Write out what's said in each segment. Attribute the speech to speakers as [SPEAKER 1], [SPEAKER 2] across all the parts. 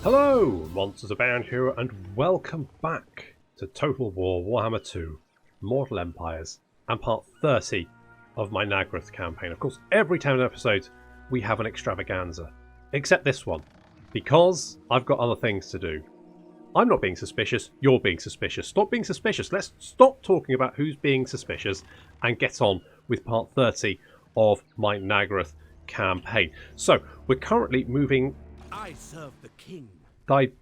[SPEAKER 1] Hello, MonstersAbound here, and welcome back to Total War Warhammer 2 Mortal Empires and part 30 of my Nagarythe campaign. Of course, every 10 episodes we have an extravaganza, except this one, because I've got other things to do. I'm not being suspicious, you're being suspicious. Stop being suspicious. Let's stop talking about who's being suspicious and get on with part 30 of my Nagarythe campaign. So, we're currently moving...
[SPEAKER 2] I serve the king.
[SPEAKER 1] Right.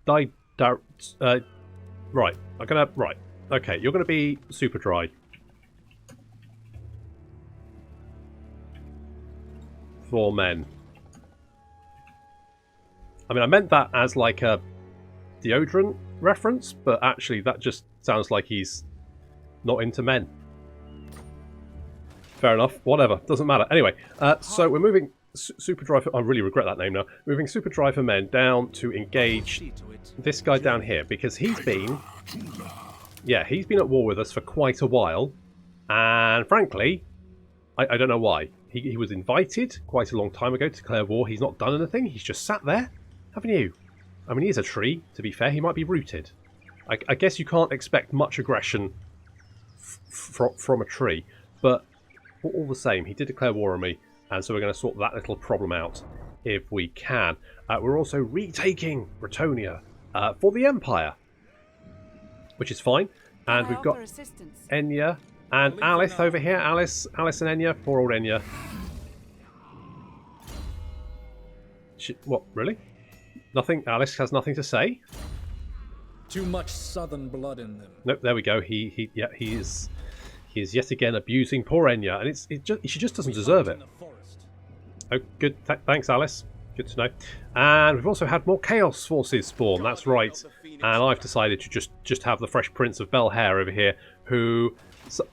[SPEAKER 1] Okay, you're gonna be super dry. For men. I mean, I meant that as like a deodorant reference, but actually that just sounds like he's not into men. Fair enough, whatever, doesn't matter. Anyway, so we're moving Super Dry for... I really regret that name now. Moving Super Dry for Men down to engage this guy down here, because he's been... Yeah, he's been at war with us for quite a while, and frankly, I don't know why. He was invited quite a long time ago to declare war. He's not done anything, he's just sat there. Haven't you? I mean, he is a tree, to be fair. He might be rooted. I guess you can't expect much aggression from a tree, but all the same, he did declare war on me, and so we're going to sort that little problem out if we can. We're also retaking Bretonnia for the Empire, which is fine. And we've got Enya and Alice over here. Alice and Enya. Poor old Enya. What, really? Nothing? Alice has nothing to say?
[SPEAKER 3] Too much southern blood in them.
[SPEAKER 1] Nope, there we go. He is yet again abusing poor Enya, and she just doesn't deserve it. Oh, good. Thanks, Alice. Good to know. And we've also had more Chaos Forces spawn. That's right. And I've decided to just have the Fresh Prince of Felheart over here, who...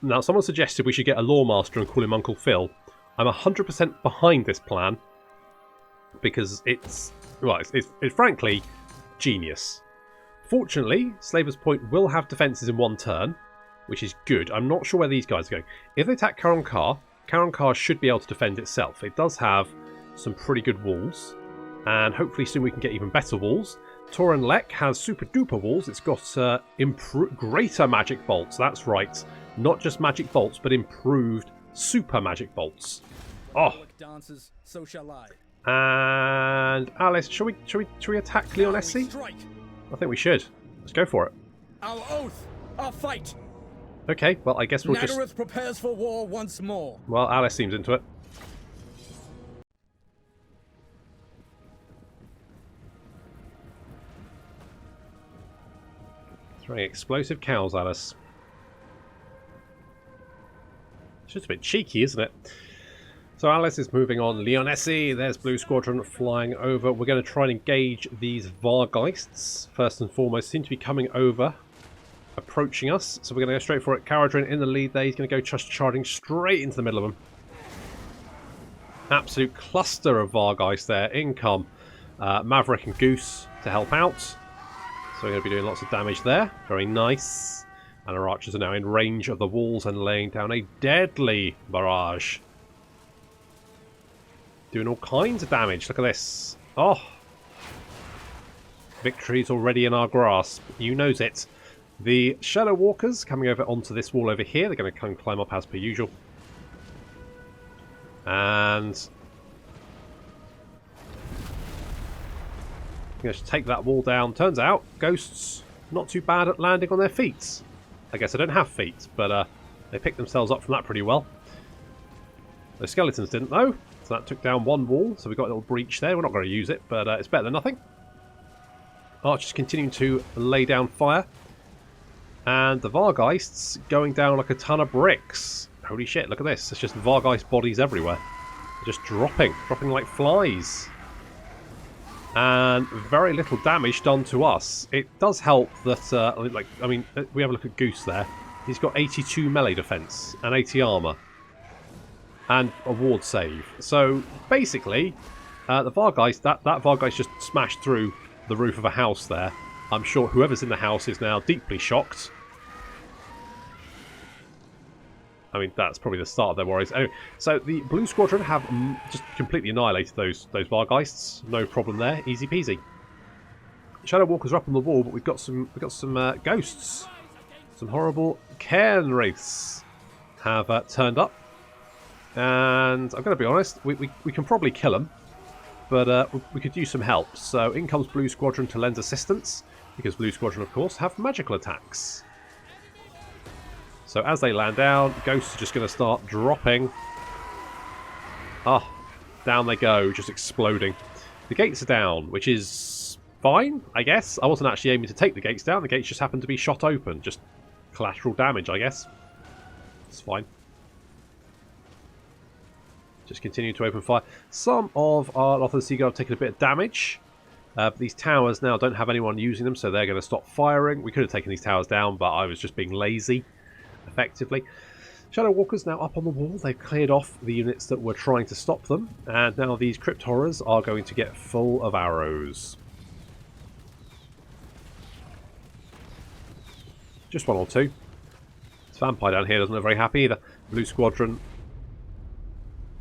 [SPEAKER 1] Now, someone suggested we should get a Lawmaster and call him Uncle Phil. I'm 100% behind this plan, because it's frankly genius. Fortunately, Slaver's Point will have defences in one turn, which is good. I'm not sure where these guys are going. If they attack Karon should be able to defend itself. It does have some pretty good walls, and hopefully soon we can get even better walls. Torin Lek has super duper walls. It's got greater magic bolts. That's right. Not just magic bolts, but improved super magic bolts. Oh.
[SPEAKER 3] Dances, so shall I.
[SPEAKER 1] And Alice, shall we attack Leonessi? I think we should. Let's go for it.
[SPEAKER 3] Our oath, our fight.
[SPEAKER 1] Okay, well, I guess we'll
[SPEAKER 3] Nagarythe prepares for war once more.
[SPEAKER 1] Well, Alice seems into it. Throwing explosive cows, Alice. It's just a bit cheeky, isn't it? So Alice is moving on. Leonessi, there's Blue Squadron flying over. We're going to try and engage these Var Geists. First and foremost, seem to be coming over, approaching us. So we're going to go straight for it. Caradrin in the lead there. He's going to go just charging straight into the middle of them. Absolute cluster of Var Geist there. In come Maverick and Goose to help out. So we're going to be doing lots of damage there. Very nice. And our archers are now in range of the walls and laying down a deadly barrage. Doing all kinds of damage. Look at this. Oh! Victory's already in our grasp. You knows it. The Shadow Walkers coming over onto this wall over here. They're going to come climb up as per usual. And... I'm going to take that wall down. Turns out, Ghosts not too bad at landing on their feet. I guess I don't have feet, but they picked themselves up from that pretty well. The Skeletons didn't, though. So that took down one wall, so we've got a little breach there. We're not going to use it, but it's better than nothing. Archers continuing to lay down fire. And the Var Geists going down like a ton of bricks. Holy shit, look at this. It's just Var Geist bodies everywhere. They're just dropping like flies. And very little damage done to us. It does help that, we have a look at Goose there. He's got 82 melee defense and 80 armor. And a ward save. So basically, the Var Geist, that Var Geist just smashed through the roof of a house there. I'm sure whoever's in the house is now deeply shocked. I mean, that's probably the start of their worries. Anyway, so the Blue Squadron have just completely annihilated those Var Geists. No problem there. Easy peasy. Shadow Walkers are up on the wall, but we've got some ghosts. Some horrible cairn wraiths have turned up. And I'm going to be honest, we can probably kill them. But we could use some help. So in comes Blue Squadron to lend assistance. Because Blue Squadron, of course, have magical attacks. So as they land down, ghosts are just going to start dropping. Ah, down they go, just exploding. The gates are down, which is fine, I guess. I wasn't actually aiming to take the gates down. The gates just happened to be shot open. Just collateral damage, I guess. It's fine. Just continue to open fire. Some of our Lothar Seagull have taken a bit of damage. These towers now don't have anyone using them, so they're going to stop firing. We could have taken these towers down, but I was just being lazy, effectively. Shadow Walkers now up on the wall. They've cleared off the units that were trying to stop them. And now these Crypt Horrors are going to get full of arrows. Just one or two. This vampire down here doesn't look very happy either. Blue Squadron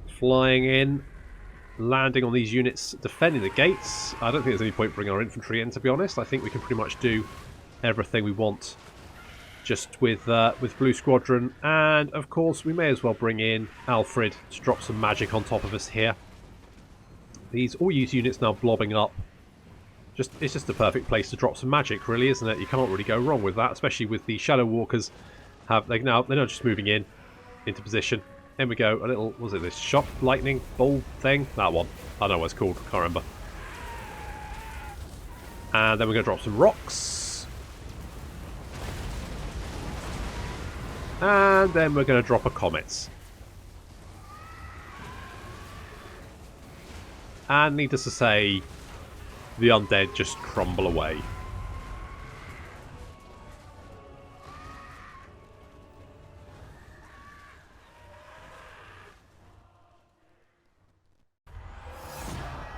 [SPEAKER 1] flying in, landing on these units, defending the gates. I don't think there's any point bringing our infantry in, to be honest. I think we can pretty much do everything we want just with Blue Squadron. And, of course, we may as well bring in Alfred to drop some magic on top of us here. All these units now blobbing up. It's just the perfect place to drop some magic, really, isn't it? You can't really go wrong with that, especially with the Shadow Walkers. They're now just moving into position. There we go, a little, what was it, this shock lightning ball thing? That one. I don't know what it's called, can't remember. And then we're going to drop some rocks. And then we're going to drop a comet. And needless to say, the undead just crumble away.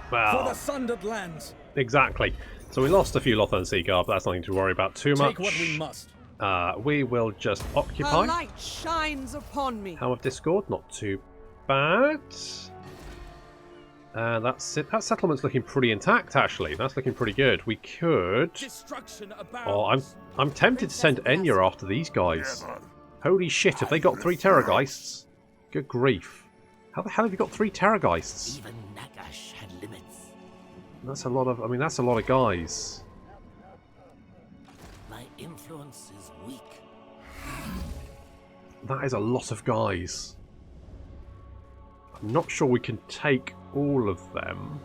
[SPEAKER 1] Well,
[SPEAKER 3] for the Sundered Lands.
[SPEAKER 1] Exactly. So we lost a few Lothar and Seagull, but that's nothing to worry about too much.
[SPEAKER 3] Take what we must.
[SPEAKER 1] We will just occupy.
[SPEAKER 4] The light shines upon me.
[SPEAKER 1] Helm of Discord, not too bad. And that's it. That settlement's looking pretty intact, actually. That's looking pretty good. We could.
[SPEAKER 3] Destruction abounds.
[SPEAKER 1] Oh, I'm tempted to send Enya after these guys. Holy shit! Have they got 3 Terrorgeists? Good grief! How the hell have you got 3 Terrorgeists?
[SPEAKER 2] Even Nagash had limits.
[SPEAKER 1] That's a lot of. I mean, that's a lot of guys.
[SPEAKER 2] My influence is weak.
[SPEAKER 1] That is a lot of guys. I'm not sure we can take all of them.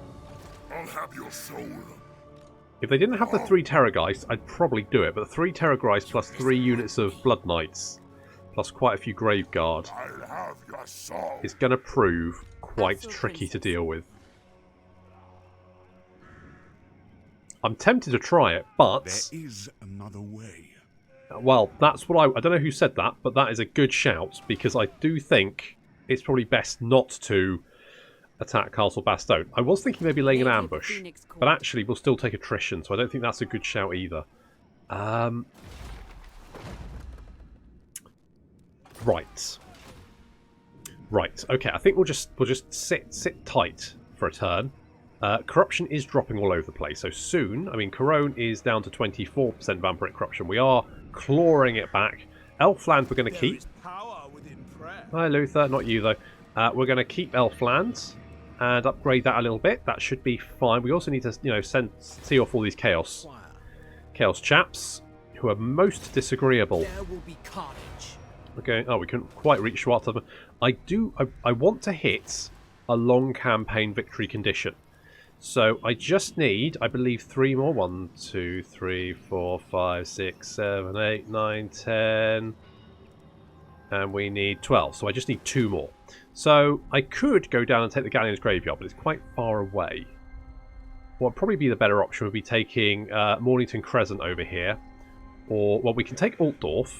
[SPEAKER 5] I'll have your soul.
[SPEAKER 1] If they didn't have the 3 Terrorgeists, I'd probably do it. But the 3 Terrorgeists plus 3 units of Blood Knights, plus quite a few Grave Guard,
[SPEAKER 5] I'll have your soul.
[SPEAKER 1] is going to prove quite tricky to deal with. I'm tempted to try it, but
[SPEAKER 5] There is another way.
[SPEAKER 1] well, that's what I don't know who said that, but that is a good shout, because I do think it's probably best not to attack Castle Bastogne. I was thinking maybe laying an ambush, but actually we'll still take attrition, so I don't think that's a good shout either. Right. Okay, I think we'll just sit tight for a turn. Corruption is dropping all over the place, so soon, I mean, Corone is down to 24% vampiric corruption. We are clawing it back. Elfland we're going to keep. Hi, Luther, not you though. We're going to keep Elfland and upgrade that a little bit. That should be fine. We also need to, see off all these chaos chaps who are most disagreeable.
[SPEAKER 4] There will be carnage.
[SPEAKER 1] Okay. Oh, we couldn't quite reach Schwartz. I want to hit a long campaign victory condition. So I just need, I believe, 3 more. 1, 2, 3, 4, 5, 6, 7, 8, 9, 10. And we need 12. So I just need 2 more. So I could go down and take the Galleon's Graveyard, but it's quite far away. What would probably be the better option would be taking Mornington Crescent over here. Or, well, we can take Altdorf,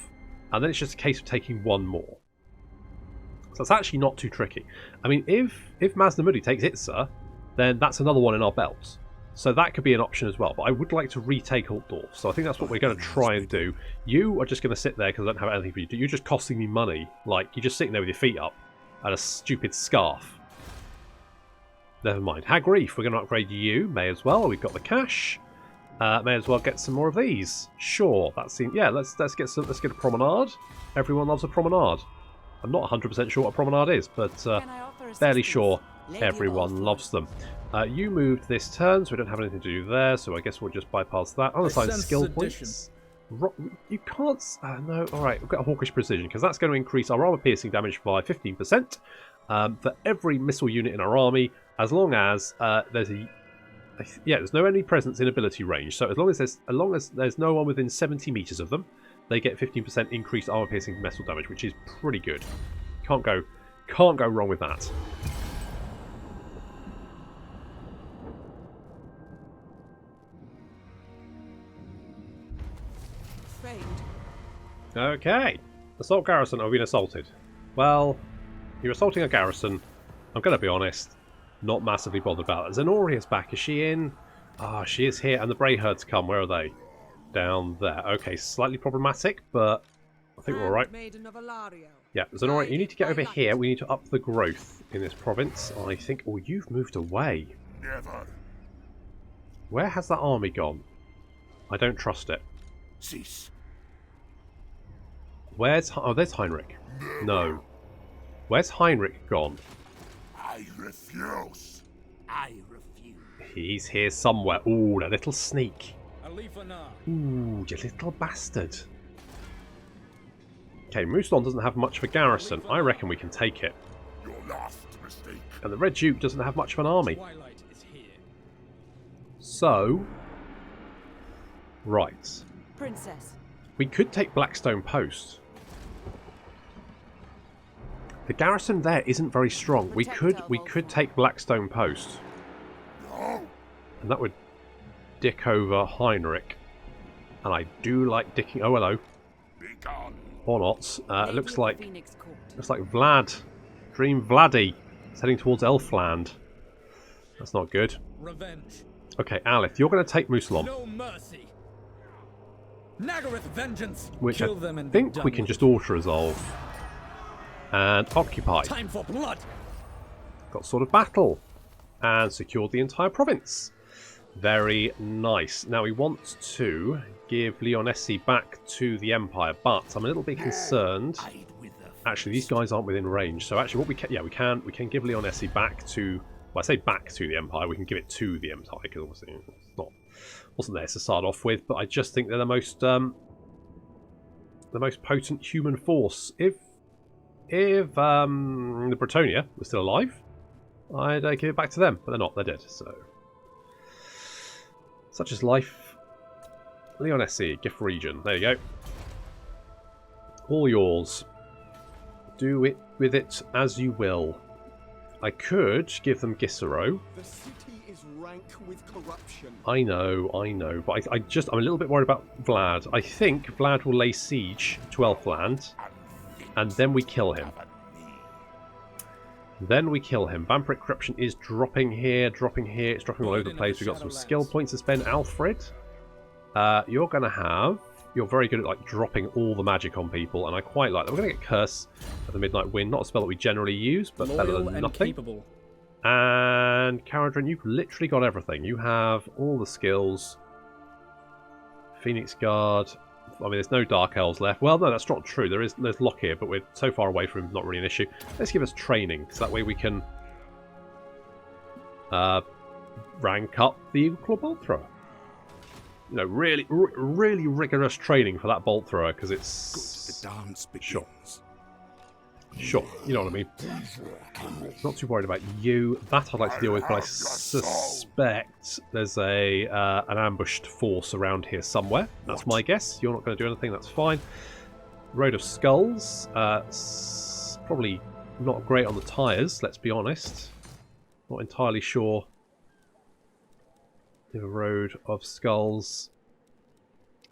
[SPEAKER 1] and then it's just a case of taking 1 more. So it's actually not too tricky. I mean, if Maznamudi takes Itza, then that's another one in our belt. So that could be an option as well. But I would like to retake Altdorf. So I think that's what we're going to try and do. You are just going to sit there because I don't have anything for you to do. You're just costing me money. Like, you're just sitting there with your feet up and a stupid scarf. Never mind. Hag Reef, we're going to upgrade you. May as well. We've got the cash. May as well get some more of these. Sure, that seems. Yeah, let's get a promenade. Everyone loves a promenade. I'm not 100% sure what a promenade is, but fairly sure everyone loves them. You moved this turn, so we don't have anything to do there. So I guess we'll just bypass that. Unassigned skill points. You can't. No. All right, we've got a hawkish precision because that's going to increase our armor piercing damage by 15% for every missile unit in our army, as long as there's a. Yeah, there's no enemy presence in ability range. So as long as there's no one within 70 meters of them, they get 15% increased armor piercing missile damage, which is pretty good. Can't go wrong with that. Okay, assault garrison. I've been assaulted. Well, you're assaulting a garrison. I'm going to be honest. Not massively bothered about it. Zenoria's back. Is she in? Ah, she is here. And the Brayherds come. Where are they? Down there. Okay, slightly problematic, but I think we're alright. Yeah, Zenoria, you need to get over here. We need to up the growth in this province. I think... Oh, you've moved away.
[SPEAKER 5] Never.
[SPEAKER 1] Where has that army gone? I don't trust it.
[SPEAKER 5] Cease.
[SPEAKER 1] Where's... Oh, there's Heinrich. No. Where's Heinrich gone?
[SPEAKER 5] I refuse.
[SPEAKER 2] I refuse.
[SPEAKER 1] He's here somewhere. Ooh, that little sneak.
[SPEAKER 3] Alifana.
[SPEAKER 1] Ooh, you little bastard. Okay, Mousson doesn't have much of a garrison. I reckon we can take it.
[SPEAKER 5] Your last mistake.
[SPEAKER 1] And the Red Duke doesn't have much of an army.
[SPEAKER 3] Twilight is here.
[SPEAKER 1] So... Right.
[SPEAKER 4] Princess.
[SPEAKER 1] We could take Blackstone Post. The garrison there isn't very strong. We could take Blackstone Post.
[SPEAKER 5] No.
[SPEAKER 1] And that would dick over Heinrich. And I do like dicking... Oh, hello.
[SPEAKER 5] Be gone.
[SPEAKER 1] Or not. It looks like Vlad. Dream Vladdy is heading towards Elfland. That's not good.
[SPEAKER 3] Revenge.
[SPEAKER 1] Okay, Alith, you're going to take Musalon.
[SPEAKER 3] No mercy. Nagarythe vengeance.
[SPEAKER 1] Which
[SPEAKER 3] Kill
[SPEAKER 1] I
[SPEAKER 3] them and
[SPEAKER 1] think
[SPEAKER 3] be done
[SPEAKER 1] we can
[SPEAKER 3] with
[SPEAKER 1] just
[SPEAKER 3] it.
[SPEAKER 1] auto-resolve. And occupy.
[SPEAKER 3] Time for blood.
[SPEAKER 1] Got sort of battle. And secured the entire province. Very nice. Now we want to give Leonesi back to the Empire, but I'm a little bit concerned. Actually, these guys aren't within range. So actually what we can... Yeah, we can give Leonesi back to... Well, I say back to the Empire. We can give it to the Empire, because obviously it's wasn't there to start off with, but I just think they're the most potent human force. If the Bretonnia was still alive, I'd give it back to them, but they're not. They're dead. So, such is life. Leonesi, gift region. There you go. All yours. Do it with it as you will. I could give them Gisero.
[SPEAKER 6] The city is rank with corruption.
[SPEAKER 1] I know, but I'm a little bit worried about Vlad. I think Vlad will lay siege to Elfland, and then we kill him. Vampiric corruption is dropping here, it's dropping all over the place. We've got some skill points to spend. Alfred, you're very good at like dropping all the magic on people, and I quite like that. We're going to get Curse of the Midnight Wind, not a spell that we generally use, but better than nothing.
[SPEAKER 3] Capable.
[SPEAKER 1] And Caradron, you've literally got everything. You have all the skills. Phoenix Guard. I mean, there's no Dark Elves left. Well, no, that's not true. There's Lokhir, but we're so far away from him, not really an issue. Let's give us training, so that way we can rank up the Eagle Claw Bolt Thrower. You know, really rigorous training for that Bolt Thrower, because it's...
[SPEAKER 5] The dance begins.
[SPEAKER 1] Sure, you know what I mean. Not too worried about you. That I'd like to deal with, but I suspect there's an ambushed force around here somewhere. That's my guess. You're not going to do anything, that's fine. Road of Skulls. Probably not great on the tyres, let's be honest. Not entirely sure. The Road of Skulls.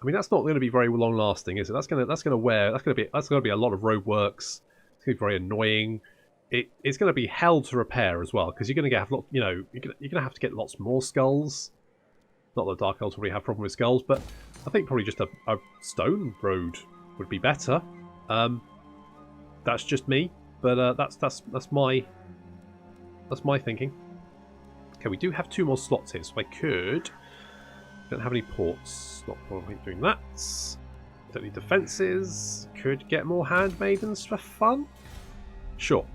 [SPEAKER 1] I mean, that's not going to be very long lasting, is it? That's going to be a lot of road works. It's going to be very annoying. It's going to be hell to repair as well, because you're going to have you're going to have to get lots more skulls. Not that Dark Elves already have a problem with skulls, but I think probably just a stone road would be better. That's just me, but that's my thinking. Okay, we do have 2 more slots here, so I could Don't have any ports. Not doing that. Don't need defences. Could get more handmaidens for fun. Sure.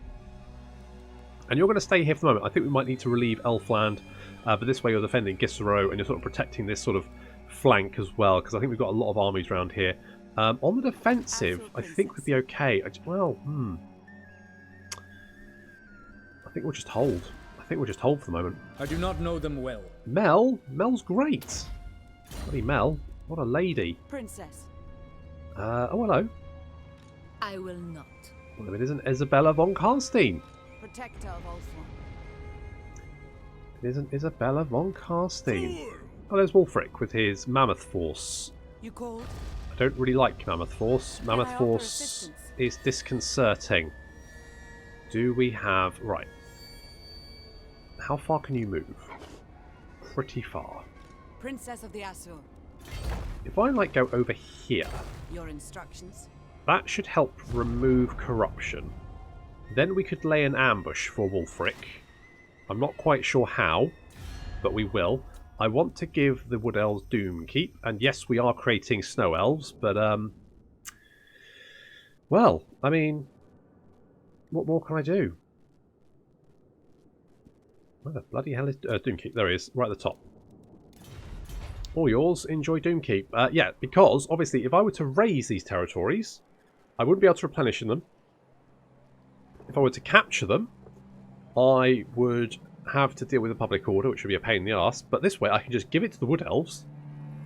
[SPEAKER 1] And you're going to stay here for the moment. I think we might need to relieve Elfland, but this way you're defending Gisero and you're sort of protecting this sort of flank as well, because I think we've got a lot of armies around here. On the defensive, I think we'd be okay. I think we'll just hold. I think we'll just hold for the moment.
[SPEAKER 3] I do not know them well.
[SPEAKER 1] Mel? Mel's great. Bloody Mel. What a lady.
[SPEAKER 4] Princess.
[SPEAKER 1] Oh, hello.
[SPEAKER 7] I will not.
[SPEAKER 1] Well, it isn't Isabella von Karstein.
[SPEAKER 4] Protector of Ultron.
[SPEAKER 1] It isn't Isabella von Karstein. Oh, there's Wulfric with his Mammoth Force.
[SPEAKER 4] You called?
[SPEAKER 1] I don't really like Mammoth Force. Mammoth
[SPEAKER 4] I offer
[SPEAKER 1] Force
[SPEAKER 4] assistance?
[SPEAKER 1] is disconcerting. Do we have... Right. How far can you move? Pretty far.
[SPEAKER 4] Princess of the Asur.
[SPEAKER 1] If I, like, go over here,
[SPEAKER 4] Your instructions?
[SPEAKER 1] that should help remove corruption. Then we could lay an ambush for Wulfric. I'm not quite sure how, but we will. I want to give the Wood Elves Doom Keep, and yes, we are creating Snow Elves, but, well, I mean, what more can I do? Where the bloody hell is Doom Keep? There he is, right at the top. All yours, enjoy Doom Keep. Yeah, because, obviously, if I were to raise these territories, I wouldn't be able to replenish them. If I were to capture them, I would have to deal with the public order, which would be a pain in the arse. But this way, I can just give it to the Wood Elves.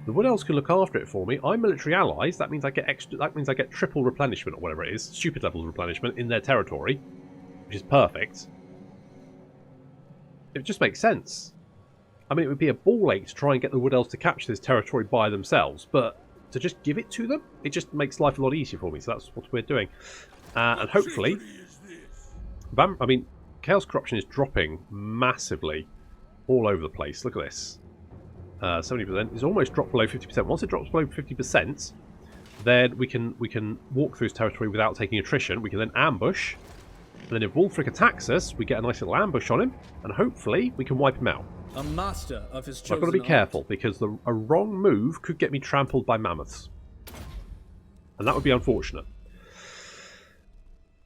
[SPEAKER 1] The Wood Elves can look after it for me. I'm military allies. That means I get extra. That means I get triple replenishment or whatever it is, stupid level replenishment in their territory, which is perfect. It just makes sense. I mean, it would be a ball ache to try and get the Wood Elves to capture this territory by themselves, but to just give it to them, it just makes life a lot easier for me. So that's what we're doing, and hopefully, I mean. Chaos Corruption is dropping massively all over the place. Look at this. 70%. It's almost dropped below 50%. Once it drops below 50%, then we can walk through his territory without taking attrition. We can then ambush. And then if Wulfric attacks us, we get a nice little ambush on him. And hopefully we can wipe him out.
[SPEAKER 3] A master of his
[SPEAKER 1] So
[SPEAKER 3] chosen
[SPEAKER 1] I've got to be
[SPEAKER 3] art.
[SPEAKER 1] careful, because a wrong move could get me trampled by mammoths. And that would be unfortunate.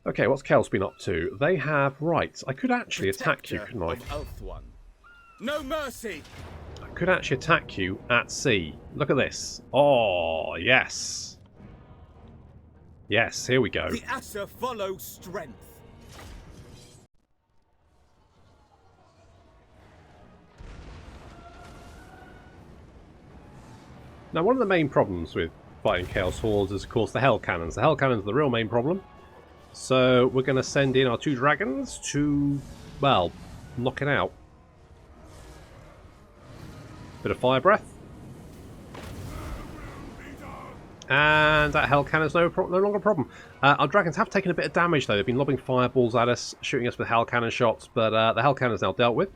[SPEAKER 1] Okay, what's Kel's been up to? They have... Right, I could actually attack you, couldn't I?
[SPEAKER 6] No mercy!
[SPEAKER 1] I could actually attack you at sea. Look at this. Oh, yes. Yes, here we go.
[SPEAKER 6] The Asur follow strength.
[SPEAKER 1] Now, one of the main problems with fighting Chaos Hordes is, of course, the Hell Cannons. The Hell Cannons are the real main problem. So we're going to send in our 2 dragons to, well, knock it out. Bit of fire breath. And that Hell Cannon's no longer a problem. Our dragons have taken a bit of damage, though. They've been lobbing fireballs at us, shooting us with Hell Cannon shots, but the Hell Cannon's now dealt with.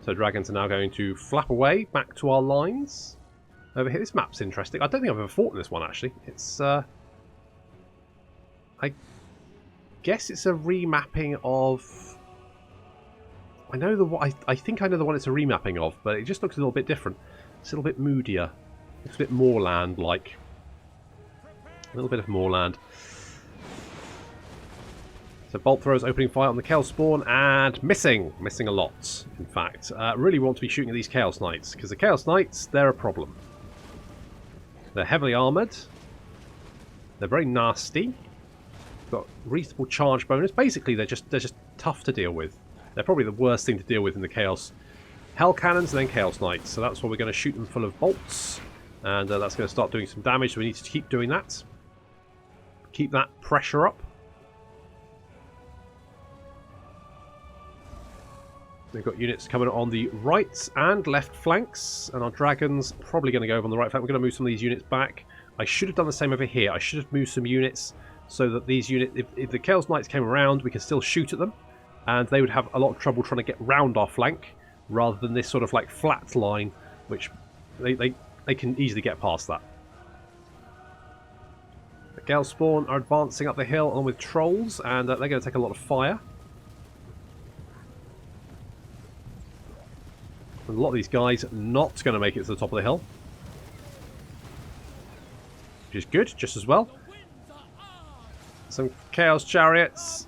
[SPEAKER 1] So dragons are now going to flap away back to our lines. Over here, this map's interesting. I don't think I've ever fought in this one, actually. It's, I guess it's a remapping of... I think I know the one it's a remapping of, but it just looks a little bit different. It's a little bit moodier. It's a bit moorland-like. A little bit of moorland. So bolt throwers opening fire on the Chaos Spawn and missing. Missing a lot, in fact. Really want to be shooting at these Chaos Knights, because the Chaos Knights, they're a problem. They're heavily armoured. They're very nasty. Got reasonable charge bonus. Basically, they're just tough to deal with. They're probably the worst thing to deal with in the Chaos. Hell Cannons and then Chaos Knights. So that's why we're going to shoot them full of bolts. And that's going to start doing some damage. So we need to keep doing that. Keep that pressure up. We've got units coming on the right and left flanks. And our dragons probably going to go over on the right flank. We're going to move some of these units back. I should have done the same over here. I should have moved some units so that these units, if the Chaos Knights came around, we could still shoot at them. And they would have a lot of trouble trying to get round our flank, rather than this sort of like flat line, which they can easily get past that. The Gale Spawn are advancing up the hill along with trolls, and they're going to take a lot of fire. And a lot of these guys not going to make it to the top of the hill. which is good, just as well. Some Chaos Chariots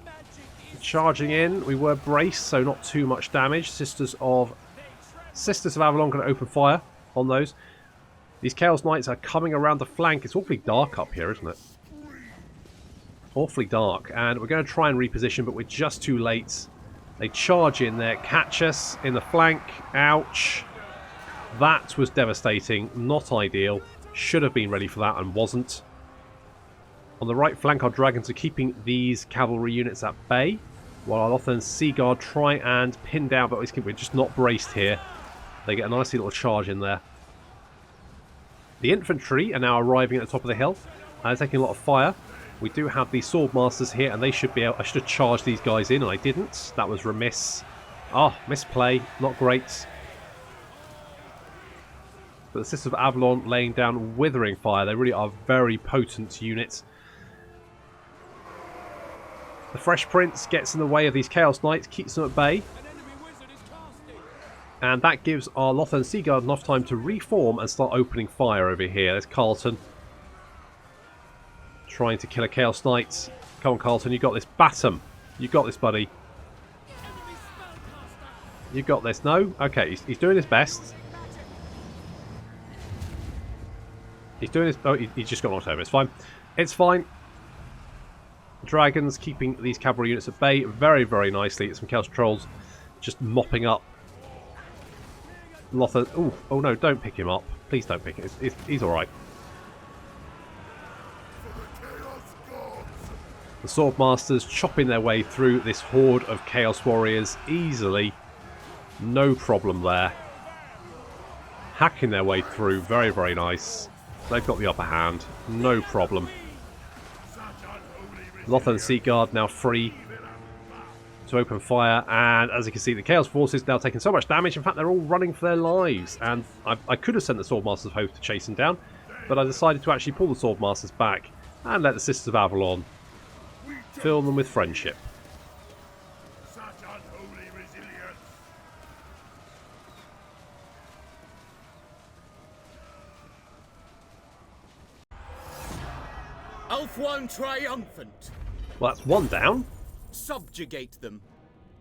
[SPEAKER 1] charging in. We were braced, so not too much damage. Sisters of Avalon going to open fire on those. These Chaos Knights are coming around the flank. It's awfully dark up here, isn't it? Awfully dark. And we're going to try and reposition, but we're just too late. They charge in there, catch us in the flank. Ouch. That was devastating. Not ideal. Should have been ready for that and wasn't. On the right flank, our dragons are keeping these cavalry units at bay, while our Lothar and Seaguard try and pin down, but we're just not braced here. They get a nice little charge in there. The infantry are now arriving at the top of the hill. They're taking a lot of fire. We do have the sword masters here, and they should be able... I should have charged these guys in, and I didn't. That was remiss. Oh, misplay. Not great. But the Sisters of Avalon laying down withering fire. They really are very potent units. The Fresh Prince gets in the way of these Chaos Knights, keeps them at bay. And that gives our Lothar and Seaguard enough time to reform and start opening fire over here. There's Carlton. Trying to kill a Chaos Knight. Come on, Carlton, you got this. Batum. You got this, buddy. You got this. No? Okay, he's doing his best. He's doing his... Oh, he just got knocked over. It's fine. It's fine. Dragons keeping these cavalry units at bay very, very nicely. It's some Chaos Trolls just mopping up Lothar. Ooh, oh no, don't pick him up. Please don't pick him. He's alright. The Swordmasters chopping their way through this horde of Chaos Warriors easily. No problem there. Hacking their way through. Very, very nice. They've got the upper hand. No problem. Lothar and Seaguard now free to open fire, and as you can see, the Chaos Forces now taking so much damage. In fact, they're all running for their lives, and I could have sent the Swordmasters of Hope to chase them down, but I decided to actually pull the Swordmasters back and let the Sisters of Avalon fill them with friendship.
[SPEAKER 5] Such unholy resilience.
[SPEAKER 6] Ulfwine triumphant.
[SPEAKER 1] Well, that's one down.
[SPEAKER 6] Subjugate them.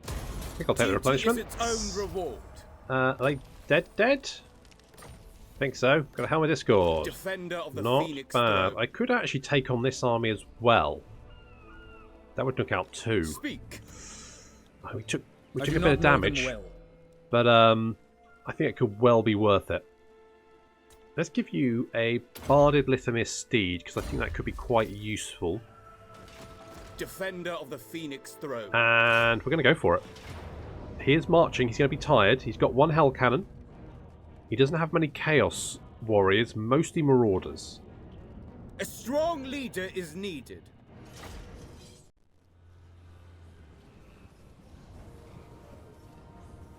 [SPEAKER 1] I think I'll take the replenishment.
[SPEAKER 6] Duty is its own reward.
[SPEAKER 1] Are they dead? Think so. Got a Helm of Discord.
[SPEAKER 6] Defender of the
[SPEAKER 1] Not
[SPEAKER 6] Phoenix
[SPEAKER 1] bad.
[SPEAKER 6] throne.
[SPEAKER 1] I could actually take on this army as well. That would knock out 2.
[SPEAKER 6] Speak.
[SPEAKER 1] Oh, we took
[SPEAKER 3] I
[SPEAKER 1] a
[SPEAKER 3] do
[SPEAKER 1] bit
[SPEAKER 3] not
[SPEAKER 1] of
[SPEAKER 3] know them
[SPEAKER 1] damage,
[SPEAKER 3] well.
[SPEAKER 1] but I think it could well be worth it. Let's give you a Barded Lithomir Steed, because I think that could be quite useful.
[SPEAKER 6] Defender of the Phoenix throne.
[SPEAKER 1] And we're going to go for it. He is marching. He's going to be tired. He's got 1 Hell Cannon. He doesn't have many Chaos Warriors, mostly Marauders.
[SPEAKER 6] A strong leader is needed.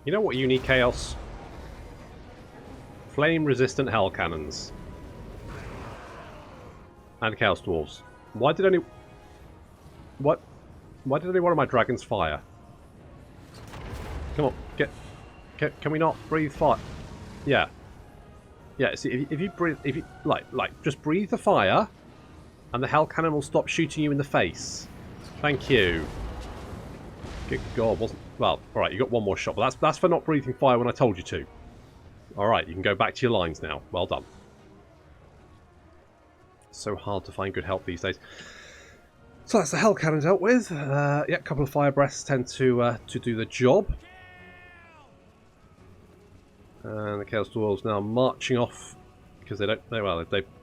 [SPEAKER 1] You know what you need, Chaos? Flame-resistant Hell Cannons. And Chaos Dwarves. Why did only one of my dragons fire? Come on, can we not breathe fire? Yeah. Yeah, see, if you breathe, just breathe the fire, and the Hell Cannon will stop shooting you in the face. Thank you. Good God, wasn't... Well, alright, you got 1 more shot, but that's for not breathing fire when I told you to. Alright, you can go back to your lines now. Well done. So hard to find good help these days. So that's the Hell Cannon dealt with. Yeah, a couple of Fire Breaths tend to do the job. And the Chaos Dwarves now marching off because they're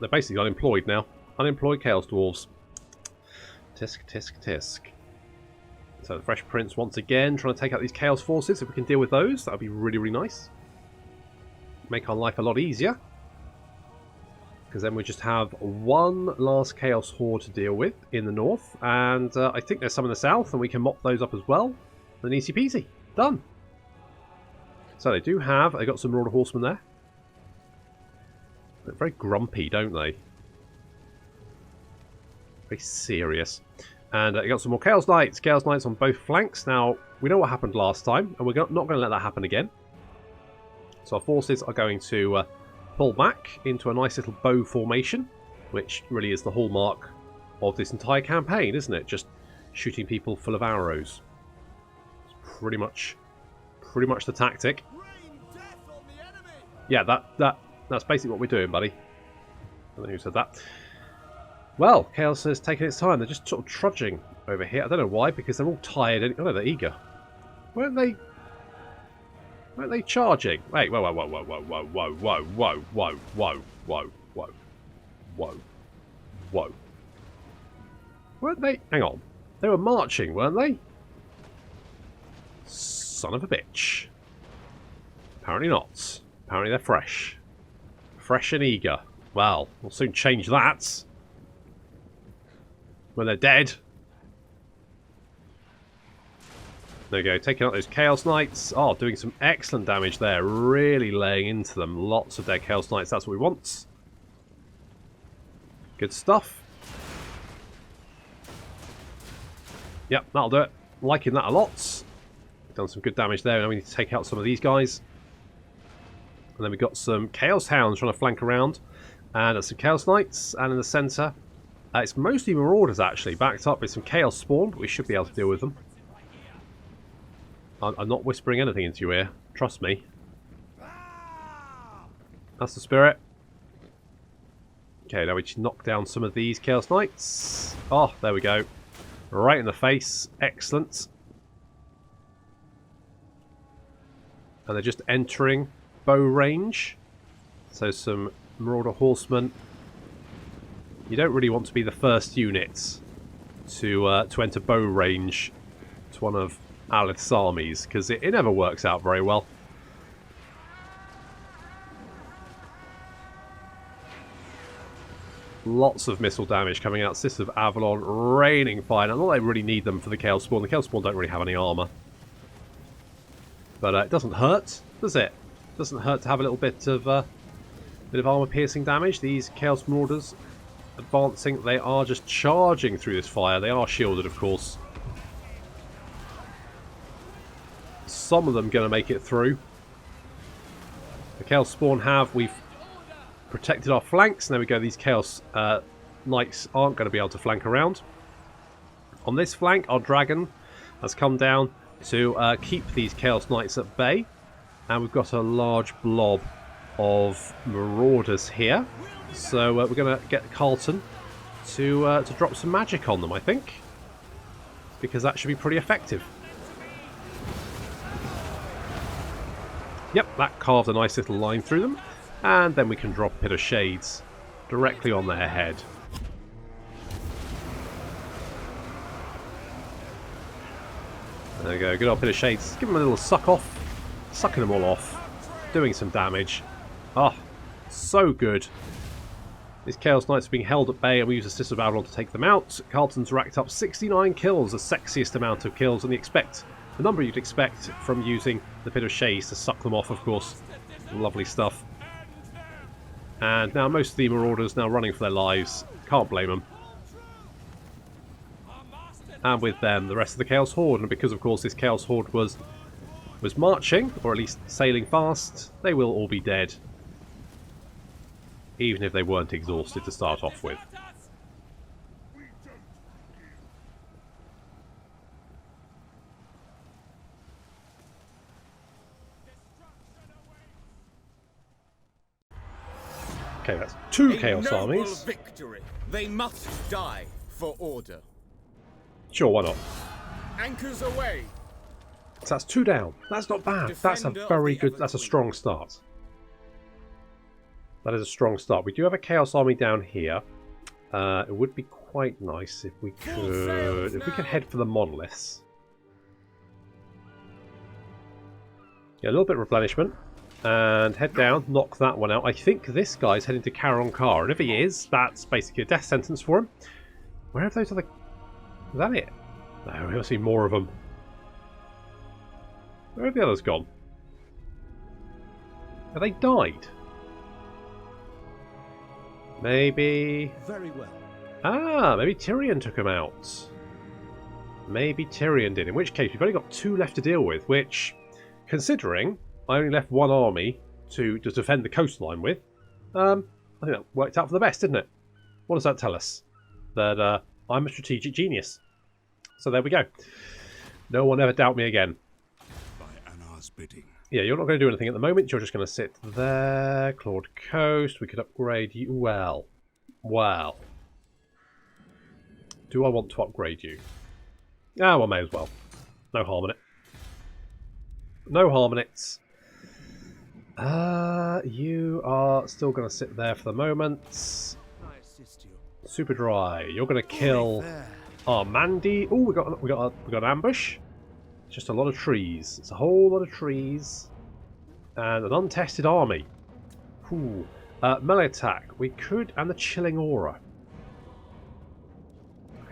[SPEAKER 1] basically unemployed now. Unemployed Chaos Dwarves. Tisk, tisk, tisk. So the Fresh Prince once again trying to take out these Chaos Forces. If we can deal with those, that would be really, really nice. Make our life a lot easier. Because then we just have 1 last Chaos Horde to deal with in the north. And I think there's some in the south, and we can mop those up as well. And easy peasy. Done. So they got some Marauder Horsemen there. They're very grumpy, don't they? Very serious. And they got some more Chaos Knights. Chaos Knights on both flanks. Now, we know what happened last time, and we're not going to let that happen again. So our forces are going to pull back into a nice little bow formation. which really is the hallmark of this entire campaign, isn't it? Just shooting people full of arrows. It's pretty much the tactic. Yeah, that's basically what we're doing, buddy. I don't know who said that. Well, Chaos has taken its time. They're just sort of trudging over here. I don't know why, because they're all tired. Oh no, they're eager. Weren't they charging? Wait, whoa, whoa, whoa, whoa, whoa, whoa, whoa, whoa, whoa, whoa, whoa, whoa, whoa, whoa, whoa. Weren't they? Hang on. They were marching, weren't they? Son of a bitch. Apparently not. Apparently they're fresh. Fresh and eager. Well, we'll soon change that. When they're dead. There we go, taking out those Chaos Knights. Oh, doing some excellent damage there. Really laying into them. Lots of dead Chaos Knights, that's what we want. Good stuff. Yep, that'll do it. Liking that a lot. Done some good damage there. Now we need to take out some of these guys. And then we've got some Chaos Hounds trying to flank around. And some Chaos Knights. And in the centre, it's mostly Marauders actually. Backed up with some Chaos Spawn, but we should be able to deal with them. I'm not whispering anything into your ear. Trust me. That's the spirit. Okay, now we just knock down some of these Chaos Knights. Oh, there we go. Right in the face. Excellent. And they're just entering bow range. So some Marauder Horsemen. You don't really want to be the first unit to enter bow range to one of Aleth's armies, because it never works out very well. Lots of missile damage coming out. Sisters of Avalon raining fire. Not that they really need them for the Chaos Spawn. The Chaos Spawn don't really have any armour. But it doesn't hurt, does it? It doesn't hurt to have a little bit of armour-piercing damage. These Chaos Marauders advancing. They are just charging through this fire. They are shielded, of course. Some of them going to make it through. The Chaos Spawn have. We've protected our flanks. There we go. These Chaos Knights aren't going to be able to flank around. On this flank, our dragon has come down to keep these Chaos Knights at bay. And we've got a large blob of Marauders here. So we're going to get Carlton to drop some magic on them, I think. Because that should be pretty effective. Yep, that carved a nice little line through them. And then we can drop a Pit of Shades directly on their head. There we go, good old Pit of Shades. Give them a little suck off. Sucking them all off. Doing some damage. Oh, so good. These Chaos Knights are being held at bay and we use the Sisters of Avalon to take them out. Carlton's racked up 69 kills, the sexiest amount of kills, and the number you'd expect from using the Pit of Shades to suck them off, of course. Lovely stuff. And now most of the Marauders now running for their lives. Can't blame them. And with them, the rest of the Chaos Horde. And because, of course, this Chaos Horde was marching, or at least sailing fast, they will all be dead. Even if they weren't exhausted to start off with. Okay, that's two Chaos armies.
[SPEAKER 6] Victory. They must die for order.
[SPEAKER 1] Sure, why not?
[SPEAKER 6] Anchors away.
[SPEAKER 1] So that's two down. That's not bad. That's a very good. That's a strong start. That is a strong start. We do have a Chaos army down here. It would be quite nice if we could head for the monoliths. Yeah, a little bit of replenishment. And head down, knock that one out. I think this guy's heading to Charon Car, and if he is, that's basically a death sentence for him. Where have those other... Is that it? No, we must see more of them. Where have the others gone? Have they died? Maybe...
[SPEAKER 3] Very well.
[SPEAKER 1] Ah, maybe Tyrion took them out. Maybe Tyrion did, in which case we've only got two left to deal with, which, considering I only left one army to defend the coastline with, I think that worked out for the best, didn't it? What does that tell us? That I'm a strategic genius. So there we go. No one ever doubt me again.
[SPEAKER 5] By Anar's bidding.
[SPEAKER 1] Yeah, you're not going to do anything at the moment. You're just going to sit there. Clawed Coast. We could upgrade you. Well. Do I want to upgrade you? Ah, well, may as well. No harm in it. No harm in it. You are still going to sit there for the moment. Super dry. You're going to kill our Mandy. Oh, we got an ambush. It's just a lot of trees. It's a whole lot of trees and an untested army. Ooh. Melee attack. We could, and the chilling aura.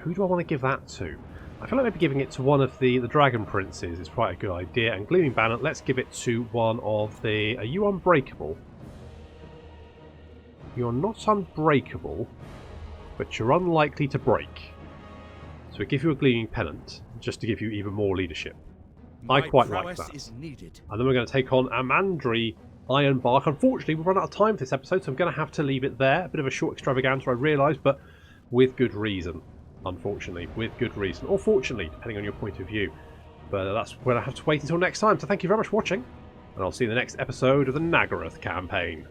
[SPEAKER 1] Who do I want to give that to? I feel like maybe giving it to one of the Dragon Princes is quite a good idea. And Gleaming Banner, let's give it to one of the... Are you unbreakable? You're not unbreakable, but you're unlikely to break. So we give you a Gleaming Pennant, just to give you even more leadership. I quite like that. And then we're going to take on Amandri Ironbark. Unfortunately, we've run out of time for this episode, so I'm going to have to leave it there. A bit of a short extravaganza, I realise, but with good reason. Unfortunately, with good reason. Or fortunately, depending on your point of view. But that's where I have to wait until next time. So thank you very much for watching, and I'll see you in the next episode of the Nagarythe Campaign.